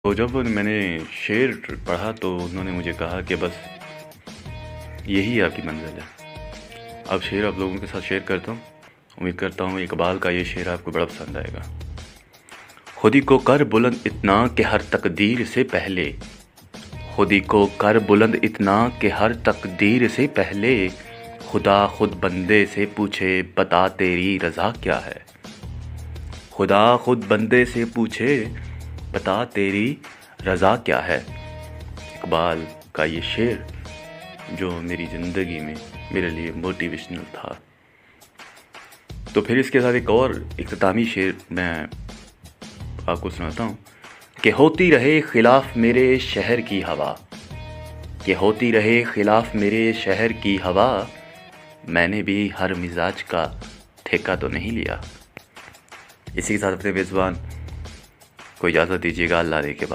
तो जब मैंने शेर पढ़ा तो उन्होंने मुझे कहा कि बस यही आपकी मंज़िल है। अब शेर आप लोगों के साथ शेयर करता हूँ। उम्मीद करता हूँ इकबाल का ये शेर आपको बड़ा पसंद आएगा। खुदी को कर बुलंद इतना कि हर तकदीर से पहले, खुदी को कर बुलंद इतना कि हर तकदीर से पहले, खुदा खुद बंदे से पूछे बता तेरी रज़ा क्या है। खुदा खुद बंदे से पूछे बता तेरी रज़ा क्या है। इकबाल का ये शेर जो मेरी ज़िंदगी में मेरे लिए मोटिवेशनल था। तो फिर इसके साथ एक और इख्तितामी शेर मैं आपको सुनाता हूँ कि होती रहे खिलाफ मेरे शहर की हवा, कि होती रहे खिलाफ मेरे शहर की हवा, मैंने भी हर मिजाज का ठेका तो नहीं लिया। इसी के साथ अपने मेज़बान को इजाज़त दीजिएगा। अल्लाह के बाद।